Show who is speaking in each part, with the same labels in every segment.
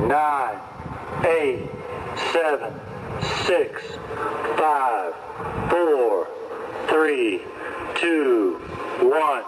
Speaker 1: 9, 8, 7, 6, 5, 4, 3, 2, 1.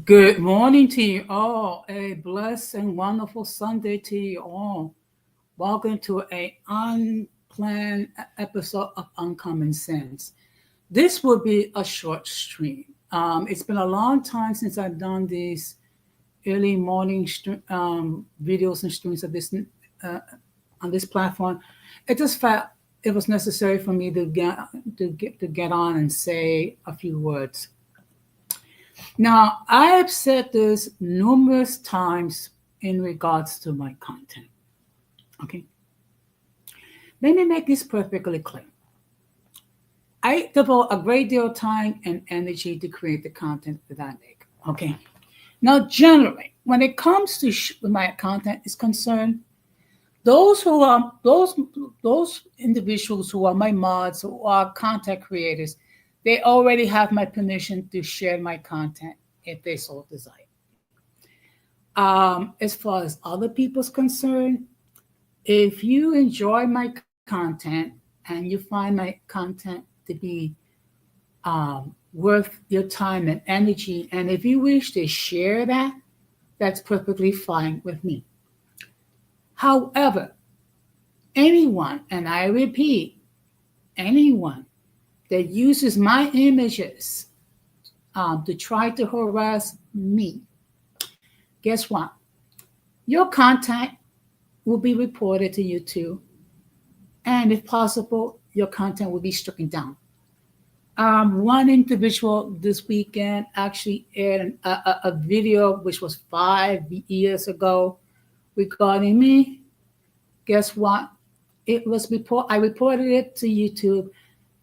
Speaker 2: Good morning to you all. A blessed and wonderful Sunday to you all. Welcome to a unplanned episode of Uncommon Sense. This will be a short stream. It's been a long time since I've done these early morning videos and streams of this on this platform. It just felt it was necessary for me to get on and say a few words. Now, I have said this numerous times in regards to my content. Okay. Let me make this perfectly clear. I devote a great deal of time and energy to create the content that I make. Okay. Now, generally, when it comes to my content is concerned, those individuals who are my mods or are content creators, they already have my permission to share my content if they so desire. As far as other people's concerned, if you enjoy my content and you find my content to be worth your time and energy, and if you wish to share that, that's perfectly fine with me. However, anyone, and I repeat, anyone that uses my images to try to harass me, guess what? Your content will be reported to YouTube, and if possible, your content will be stricken down. One individual this weekend actually aired a video which was 5 years ago regarding me. Guess what? I reported it to YouTube,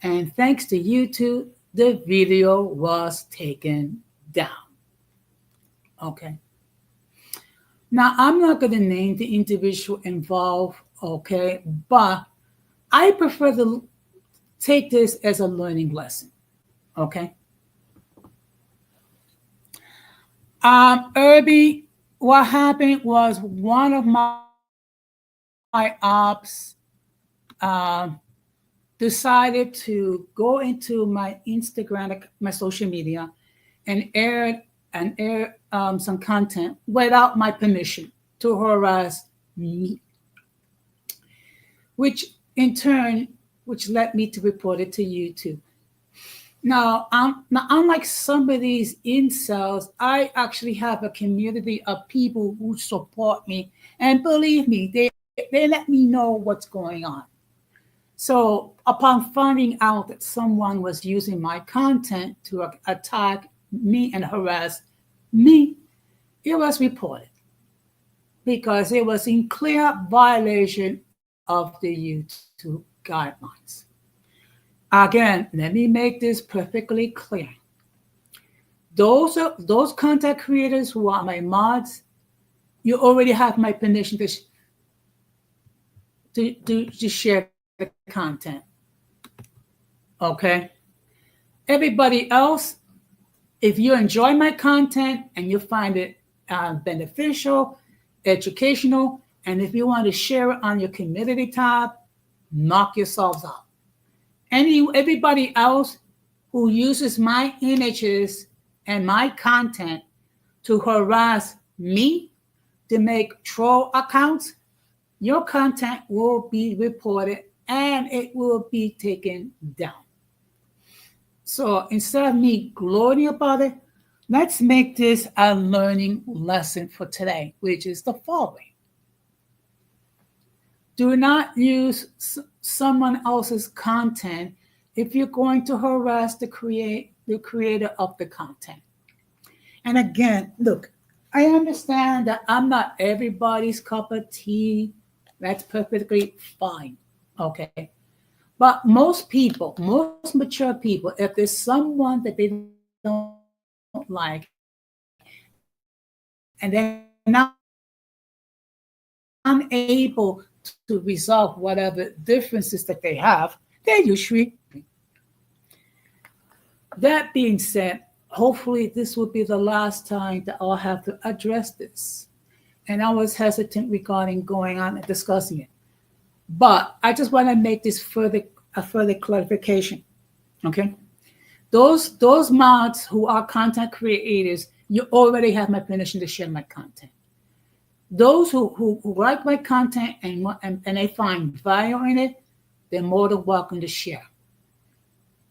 Speaker 2: and thanks to YouTube, the video was taken down. Okay. Now, I'm not going to name the individual involved, okay, but I prefer to take this as a learning lesson, okay? Irby, what happened was one of my ops decided to go into my Instagram, my social media, and air some content without my permission to harass me, which led me to report it to YouTube. Now, unlike some of these incels, I actually have a community of people who support me, and believe me, they let me know what's going on. So upon finding out that someone was using my content to attack me and harass me, it was reported because it was in clear violation of the YouTube guidelines. Again, let me make this perfectly clear. Those content creators who are my mods, you already have my permission to share the content. Okay? Everybody else, if you enjoy my content and you find it beneficial, educational, and if you want to share it on your community tab, knock yourselves out. Everybody else who uses my images and my content to harass me, to make troll accounts, your content will be reported and it will be taken down. So instead of me gloating about it, let's make this a learning lesson for today, which is the following. Do not use someone else's content if you're going to harass the creator of the content. And again, look, I understand that I'm not everybody's cup of tea. That's perfectly fine. Okay. But most people, most mature people, if there's someone that they don't like and they're not unable to resolve whatever differences that they have, they usually. That being said, hopefully this will be the last time that I'll have to address this. And I was hesitant regarding going on and discussing it. But I just want to make this further clarification. Okay. Those mods who are content creators, you already have my permission to share my content. Those who like my content and they find value in it, they're more than welcome to share.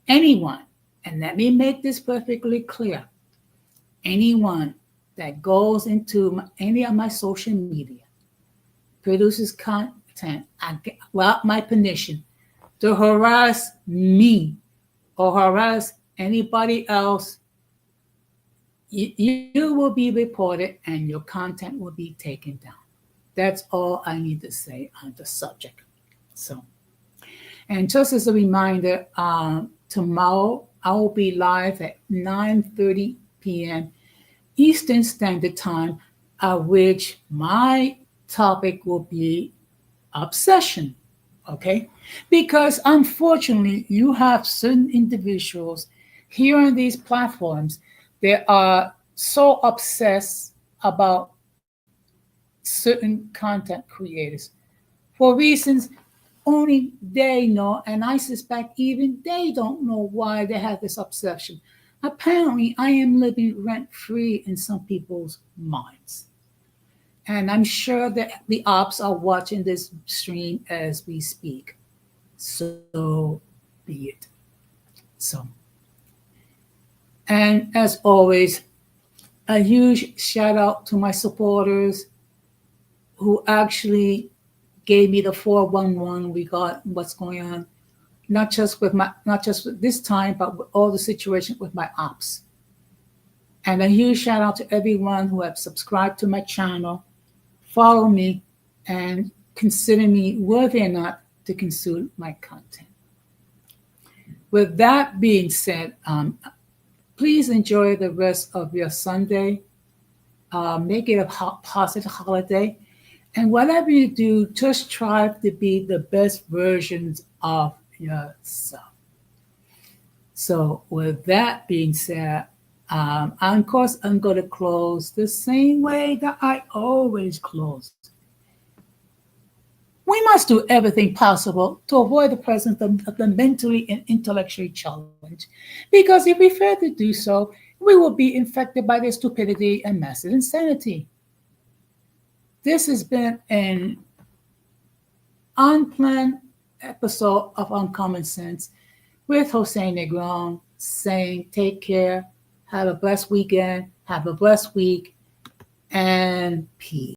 Speaker 2: Anyone, and let me make this perfectly clear, anyone that goes into any of my social media, produces content without my permission to harass me or harass anybody else, you will be reported and your content will be taken down. That's all I need to say on the subject. So, and just as a reminder, tomorrow I will be live at 9:30 p.m. Eastern Standard Time, at which my topic will be obsession. Okay? Because unfortunately, you have certain individuals here on these platforms that are so obsessed about certain content creators for reasons only they know, and I suspect even they don't know why they have this obsession. Apparently, I am living rent-free in some people's minds. And I'm sure that the ops are watching this stream as we speak. So be it. So, and as always, a huge shout out to my supporters who actually gave me the 411 regarding what's going on, not just with this time, but with all the situation with my ops. And a huge shout out to everyone who have subscribed to my channel, follow me, and consider me worthy or not to consume my content. With that being said, please enjoy the rest of your Sunday. Make it a positive holiday. And whatever you do, just try to be the best versions of yourself. So with that being said, of course, I'm going to close the same way that I always close. We must do everything possible to avoid the presence of the mentally and intellectually challenged, because if we fail to do so, we will be infected by their stupidity and massive insanity. This has been an unplanned episode of Uncommon Sense with Jose Negron saying take care, have a blessed weekend, have a blessed week, and peace.